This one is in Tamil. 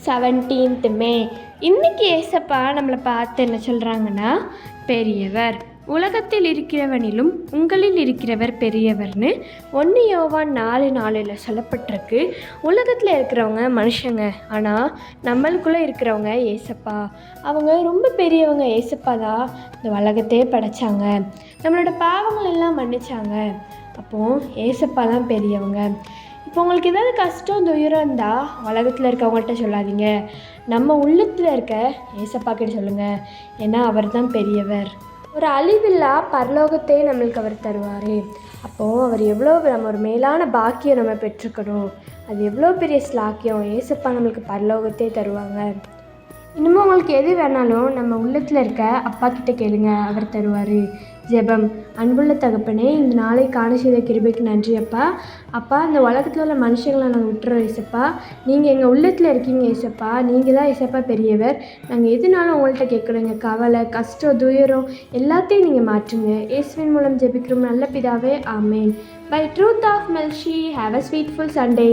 17th மே. இன்றைக்கி ஏசப்பா நம்மளை பார்த்து என்ன சொல்கிறாங்கன்னா, பெரியவர், உலகத்தில் இருக்கிறவனிலும் உங்களில் இருக்கிறவர் பெரியவர்னு 1 யோவான் 4:4 சொல்லப்பட்டிருக்கு. உலகத்தில் இருக்கிறவங்க மனுஷங்க, ஆனால் நம்மளுக்குள்ளே இருக்கிறவங்க ஏசப்பா. அவங்க ரொம்ப பெரியவங்க. ஏசப்பா தான் இந்த உலகத்தையே படைத்தாங்க, நம்மளோட பாவங்கள் எல்லாம் மன்னிச்சாங்க. அப்போது ஏசப்பா தான் பெரியவங்க. இப்போ உங்களுக்கு ஏதாவது கஷ்டம் துயரம் இருந்தால் உலகத்தில் இருக்கவங்கள்ட்ட சொல்லாதீங்க, நம்ம உள்ளத்தில் இருக்க ஏசப்பா கிட்ட சொல்லுங்கள். ஏன்னா அவர் தான் பெரியவர். ஒரு அழிவில்லா பரலோகத்தையே நம்மளுக்கு அவர் தருவார். அப்போது அவர் எவ்வளோ நம்ம ஒரு மேலான பாக்கியம் நம்ம பெற்றுக்கணும். அது எவ்வளோ பெரிய ஸ்லாக்கியம். ஏசப்பா நம்மளுக்கு பரலோகத்தையே தருவாங்க. இன்னமும் உங்களுக்கு எது வேணாலும் நம்ம உள்ளத்தில் இருக்க அப்பா கிட்ட கேளுங்க, அவர் தருவார். ஜெபம். அன்புள்ள தகப்பனே, இந்த நாளை காண செய்த கிருபைக்கு நன்றி அப்பா. அப்பா, இந்த உலகத்தில் உள்ள மனுஷங்களை நாங்கள் விட்டுறோம் ஏசப்பா. நீங்கள் எங்கள் உள்ளத்தில் இருக்கீங்க ஏசப்பா. நீங்கள் தான் ஏசப்பா பெரியவர். நாங்கள் எதுனாலும் உங்கள்கிட்ட கேட்குறோம். எங்கள் கவலை, கஷ்டம், துயரம் எல்லாத்தையும் நீங்கள் மாற்றுங்க. இயேசுவின் மூலம் ஜெபிக்கிறோம் நல்ல பிதாவே, ஆமேன். பை ட்ரூத் ஆஃப் மெல்ஷி, ஹாவ் அ ஸ்வீட்ஃபுல் சண்டே.